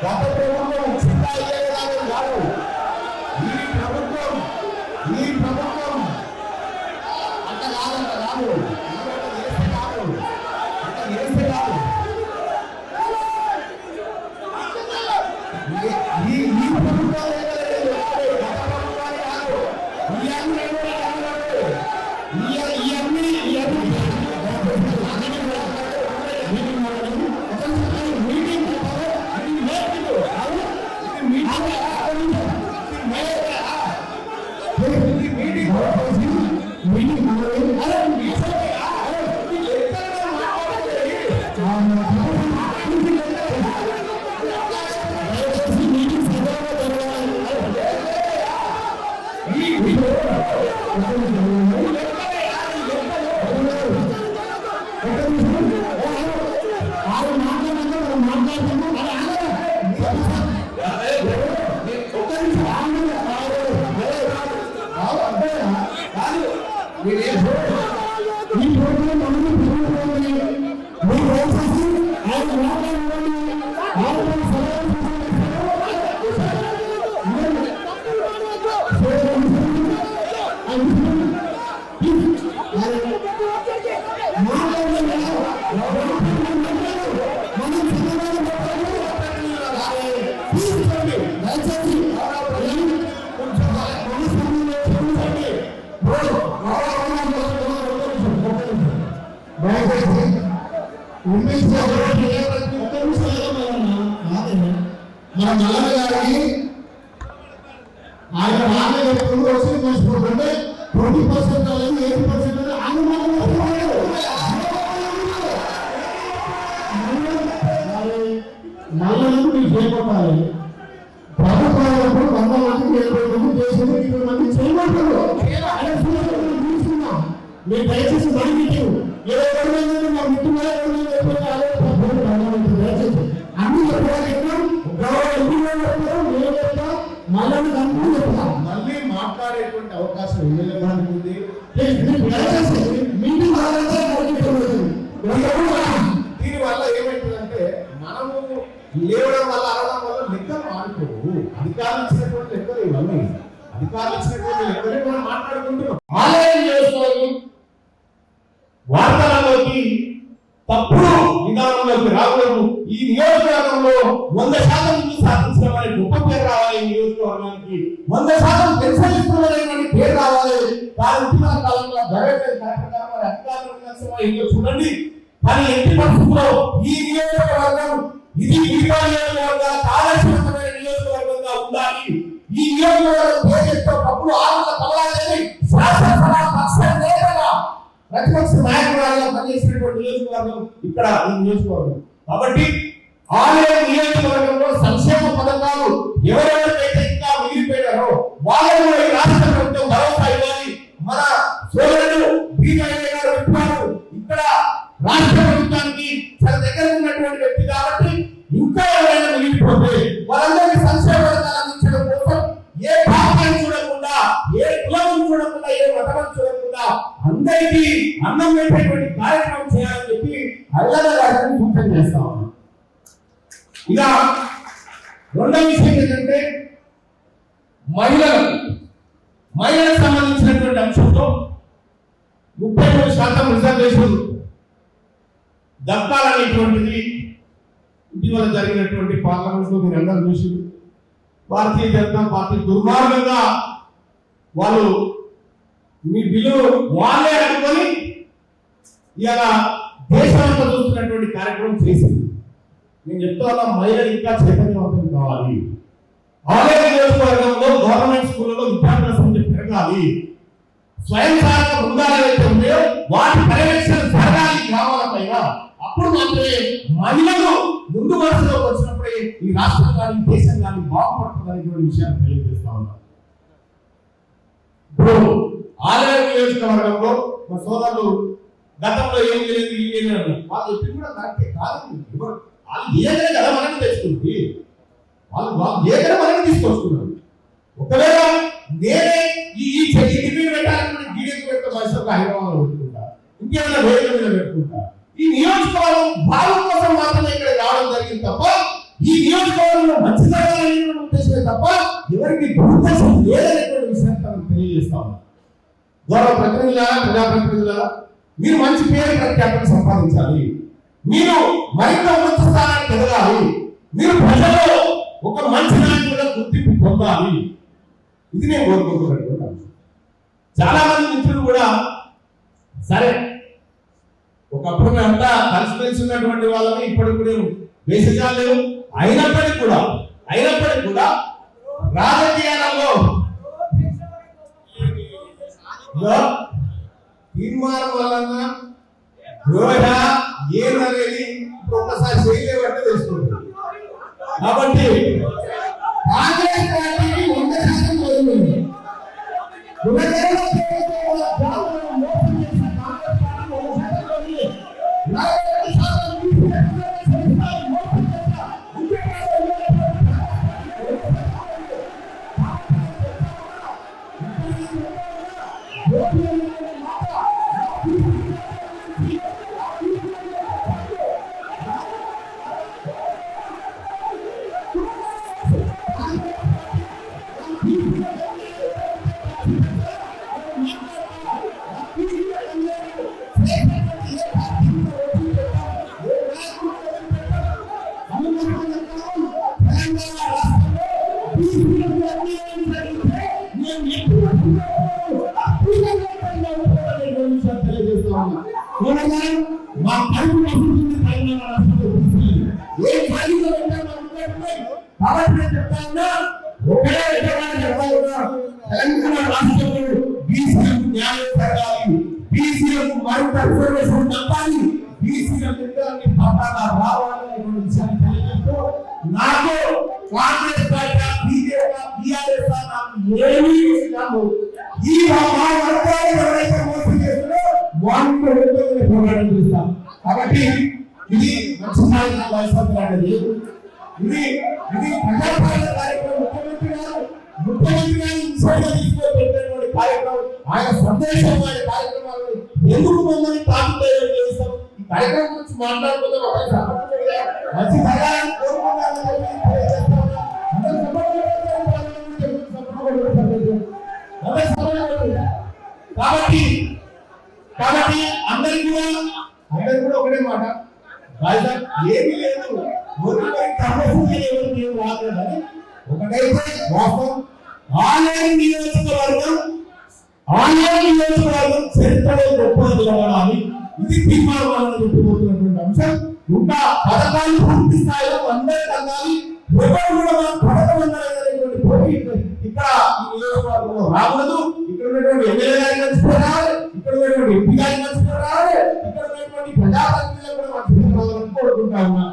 గత ప్రభుత్వం చిన్న అయ్యేదాన్ని కాదు. ఈ ప్రభుత్వం అంత కాదు మన నల్లన గారికి ఆయన రాజు వసూలు చేసుకుంటుంటే 20% లేదు 80% నల్లను మీరు చేపట్టాలి. ప్రభుత్వాలకు 100 మందికి 70 మంది చేసింది 20 మంది చేయబడతారు. మీరు దయచేసి మనకి 20 మంది మా మిత్రులు దయచేసి అన్ని మళ్ళీ మాట్లాడేటువంటి అవకాశం ఉంది. దీని వల్ల ఏమైతుందంటే మనము లేవడం వల్ల అరవడం వల్ల లెక్కలు మారుకోవు. అధికారులు ఇచ్చినటువంటి లెక్కలు ఇవన్నీ అధికారులు ఇచ్చినటువంటి లెక్కలే మనం మాట్లాడుకుంటున్నాం. ఆలయం చేసుకోవాలి వార్తలలోకి తప్పుడు విధానంలోకి రాకూడదు. ఈ నియోజకవర్గంలో 100% సాధించడం గొప్ప పేరు రావాలి. ఈ నియోజకవర్గానికి 100% పెన్షన్ ఇస్తున్నటువంటి పేరు రావాలి. కానీ ఇటీవల కాలంలో జరగలేదు కార్యక్రమాలు అధికారులు చూడండి. కానీ ఎట్టి పరిస్థితుల్లో ఈ నియోజకవర్గం ఇది మిగతా నియోజకవర్గాల ఆదర్శవంతమైన నియోజకవర్గంగా ఉండాలి. ఈ నియోజకవర్గం తప్పుడు ఆలోచన కలగాలని శాసనసభ పక్ష నేతగా ప్రతిపక్ష నాయకురాలుగా పనిచేసినటువంటి నియోజకవర్గం ఇక్కడ ఈ నియోజకవర్గం. కాబట్టి ఆలయ నియోజకవర్గంలో సంక్షేమ పథకాలు ఎవరెవరికైతే ఇంకా మిగిలిపోయారో వాళ్ళని ఈ రాష్ట్ర ప్రభుత్వం భరోసా ఇవ్వాలి. మన సోదరుడు బీజేపీ గారు చెప్పారు ఇక్కడ రాష్ట్ర ప్రభుత్వానికి చాలా దగ్గర ఉన్నటువంటి వ్యక్తి కాబట్టి ఇంకా ఎవరైనా మిగిలిపోతే వాళ్ళందరికీ సంక్షేమ పథకాలు అందించడం కోసం ఏ భాగాన్ని చూడకుండా ఏ కులం చూడకుండా ఏ మతం చూడకుండా అందరికీ అన్నం పెట్టేటువంటి కార్యక్రమం చేయాలని చెప్పి అల్లద గారిని సూచన చేస్తా ఉన్నాం. ఇక రెండవ విషయం ఏంటంటే మహిళలకు సంబంధించినటువంటి అంశంతో 33% రిజర్వేషన్ దక్కాలనేటువంటిది ఇటీవల జరిగినటువంటి పార్లమెంట్లో మీరు అందరూ చూసి భారతీయ జనతా పార్టీ దుర్మార్గంగా వాళ్ళు మీ బిల్లు వాళ్ళే అనుకొని ఇలా దేశాంతా చూస్తున్నటువంటి కార్యక్రమం చేసింది. నేను చెప్తా మహిళలు ఇంకా చైతన్యవంతం కావాలి. ఆలయ నియోజకవర్గంలో గవర్నమెంట్ స్కూళ్ళలో విద్యార్థుల సంఖ్య పెరగాలి. స్వయం సహాయక బృందాలు ఏవైతే ఉన్నాయో వాటి పర్యవేక్షణ జరగాలి గ్రామాల పైన. అప్పుడు మాత్రమే మహిళలు ముందు వరుసలోకి వచ్చినప్పుడే ఈ రాష్ట్రం కానీ దేశం కానీ బాగుపడుతుందనేటువంటి విషయాన్ని తెలియజేస్తా ఉన్నాం. ఇప్పుడు ఆలయ నియోజకవర్గంలో మా సోదరులు గతంలో ఏం చేయలేదు వాళ్ళు చెప్పి కూడా కరెక్టే కాదు. వాళ్ళు ఏదైనా కదా మనకి తెచ్చుకుంది, వాళ్ళు ఏదైనా మనకి తీసుకొస్తున్నారు. ఒకవేళ నేనే ఈ పెట్టాలని గీడెకు పెట్టే మనుషులకు హైదరాబాద్ పెట్టుకుంటా, ఇంకేమైనా వేదిక మీద పెట్టుకుంటా. ఈ నియోజకవర్గం భావం కోసం మాత్రమే ఇక్కడ రావడం జరిగింది తప్ప ఈ నియోజకవర్గంలో మంచి జరగాలనే ఉద్దేశమే తప్ప ఎవరికి దురుద్దేశం లేదనేటువంటి విషయాన్ని తనకు తెలియజేస్తా ఉన్నాను. గౌరవ ప్రతినిధులారా, ప్రజాప్రతినిధులారా, మీరు మంచి పేరు ప్రఖ్యాతలు సంపాదించాలి, మీరు మరింత ఉన్నత స్థానానికి ఎదగాలి, మీరు ప్రజల్లో ఒక మంచి నాయకుడిగా గుర్తింపు పొందాలి. ఇది నేను కోరుకుంటున్నటువంటి అంశం. చాలా మంది మిత్రులు కూడా సరే ఒకప్పుడు మేమంతా కలిసిమెలిసి ఉన్నటువంటి వాళ్ళని ఇప్పటికి కూడా వేసజాలు లేవు. అయినప్పటికీ కూడా రాజకీయాలలో తీర్మానం వలన ద్రోహ ఏదనేది ఒక్కసారి చేయలేబట్టి తెలుసుకుంటుంది. కాబట్టి కాంగ్రెస్ పార్టీకి 100% కోరుకుంది. మా కడుపు వస్తుంది తెలంగాణ రాష్ట్రంలో ఏ ఖాళీలో కాబట్టి చెప్తా ఒకటే తెలంగాణ రాష్ట్రంలో బీసీలకు న్యాయం జరగాలి, బీసీలకు మరింత రిజర్వేషన్ తప్పాలి, బీసీలకు పట్టాలా రావాలనే విషయాన్ని తెలియజేస్తూ నాకు కాంగ్రెస్ పార్టీ బీజేపీ టీఆర్ఎస్ నాకు ఏమీ కాదు. ఈ వర్గాలు ఎవరైతే మోసం చేస్తున్నారో వాళ్ళు పోరాటం చేస్తాం. కాబట్టి ఇది మంచి లాంటిది. ఇది ప్రజాపాలన కార్యక్రమం. ముఖ్యమంత్రి గారు తీసుకువెళ్ళేటువంటి కార్యక్రమం, ఆయన సందేశం, ఆయన కార్యక్రమాలు ఎందుకు మమ్మల్ని తాకుతాయో చేస్తాం. ఈ కార్యక్రమం గురించి మాట్లాడుకుంటే మంచి సహాయాన్ని కోరుకుంటామని కాబట్టి అందరికీ కూడా ఒకటే మాట, ఏమీ లేదు, ఒకటైతే వాస్తవం. ఆన్లైన్ నియోజకవర్గం చరిత్రలో గొప్పది నిలబడాలి. ఇది తీర్మానం చెప్పబోతున్నటువంటి అంశం. ఇంకా పథకాలు పూర్తి స్థాయిలో అందరికీ అందాలి. ఎవరు కూడా పథకం అందరనేటువంటి పోటీ ఇక్కడ ఈ నియోజకవర్గంలో రాకూడదు. ఇక్కడ ఉన్నటువంటి ఎమ్మెల్యే గారి మంచిగా రావాలి, ఇక్కడ ఉన్నటువంటి ఎంపీ గారి మంచిగా రావాలి, ఇక్కడ ఉన్నటువంటి ప్రజాప్రతినిధులు కూడా మంచిగా రావాలని కోరుకుంటా ఉన్నా.